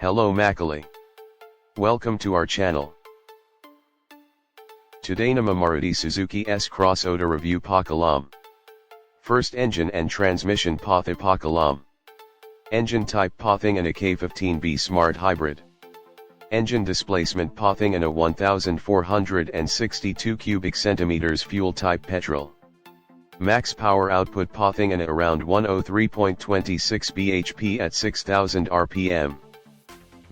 Hello Macaulay. Welcome to our channel. Today Nama Maruti Suzuki S Cross Oda review Pakalam. First engine and transmission Patha Pakalam. Engine type Pathing and a K15B Smart Hybrid. Engine displacement Pathing and a 1462 cubic centimeters fuel type petrol. Max power output Pathing and around 103.26 bhp at 6000 rpm.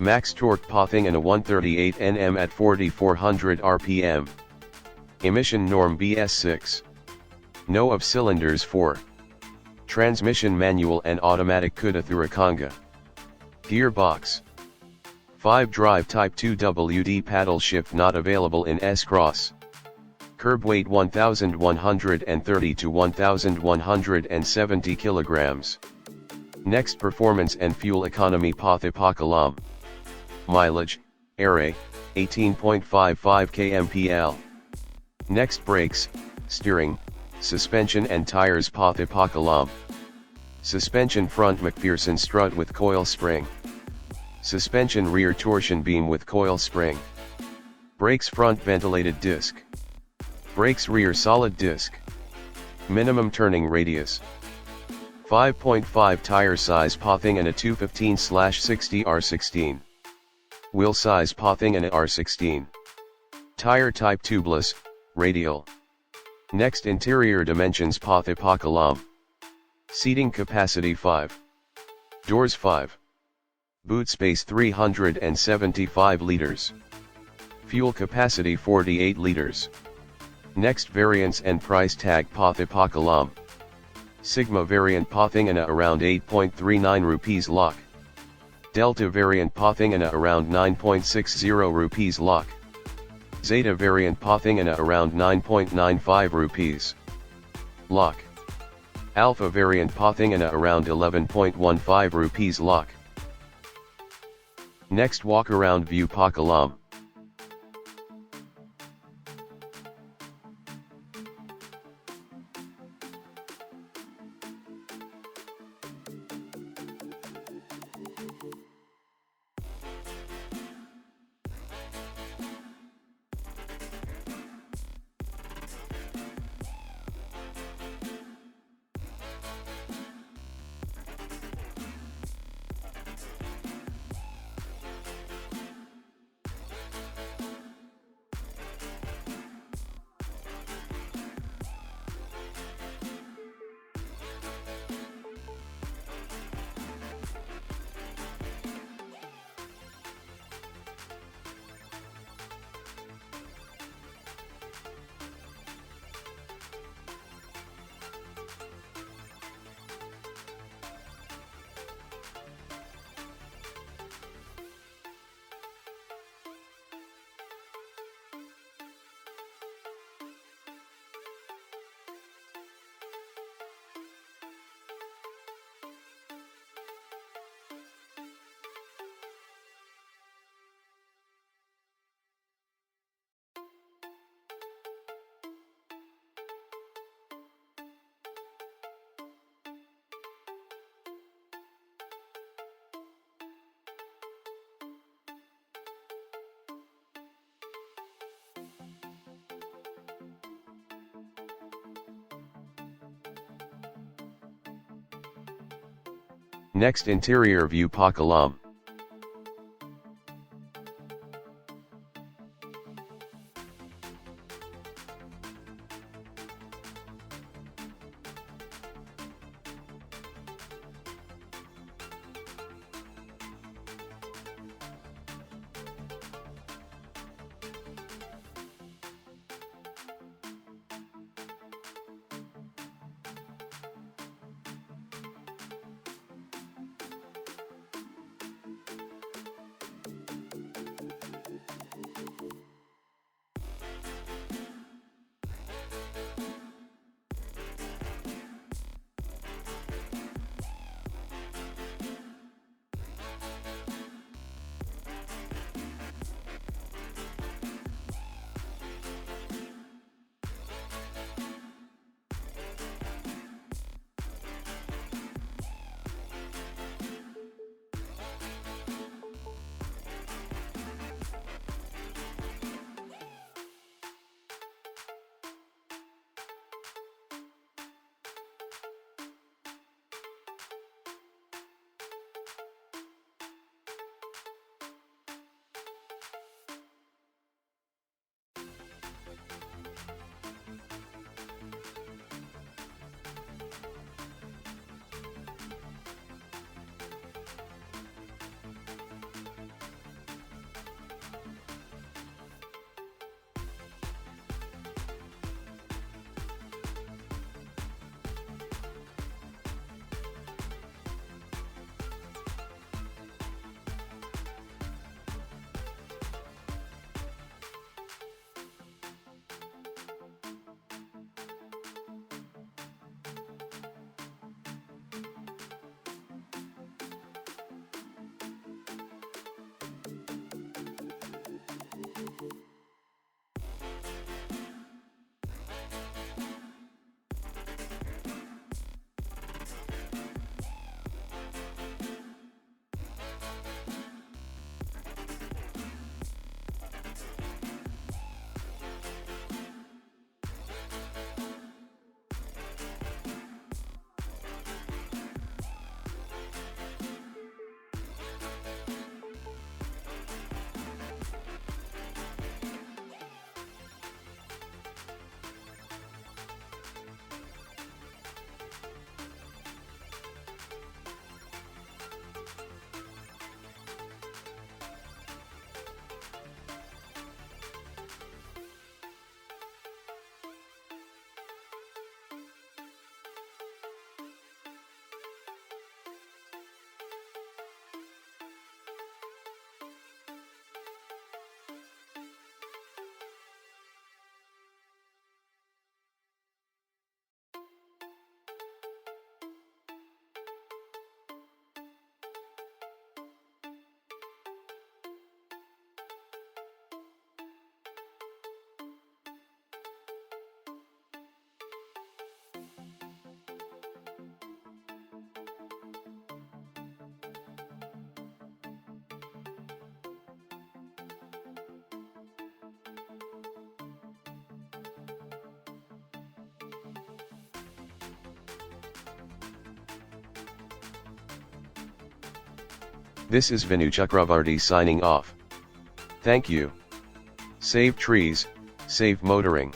Max torque Pathing and a 138 Nm at 4400 rpm. Emission norm BS6. No of cylinders 4. Transmission manual and automatic Kuda Thurakanga. Gearbox 5 drive type 2 WD paddle shift not available in S-Cross. Curb weight 1130 to 1170 kilograms. Next performance and fuel economy Patha Pakalam. Mileage, Array, 18.55 kmpl. Next brakes, steering, suspension and tires Patha Pakalam. Suspension front McPherson strut with coil spring. Suspension rear torsion beam with coil spring. Brakes front ventilated disc. Brakes rear solid disc. Minimum turning radius. 5.5 tire size Pathing and a 215/60 R16. Wheel size Pathing and a R16. Tire type tubeless, radial. Next interior dimensions Patha Pakalam. Seating capacity 5. Doors 5. Boot space 375 liters. Fuel capacity 48 liters. Next variants and price tag Patha Pakalam. Sigma variant Pathing and around 8.39 rupees lakh. Delta variant Pathing and around 9.60 rupees lakh. Zeta variant Pathing and around 9.95 rupees lakh. Alpha variant Pathing and around 11.15 rupees lakh. Next walk around view Pakalam. Next interior view Pakalam. This is Vinu Chakravarti signing off. Thank you. Save trees, save motoring.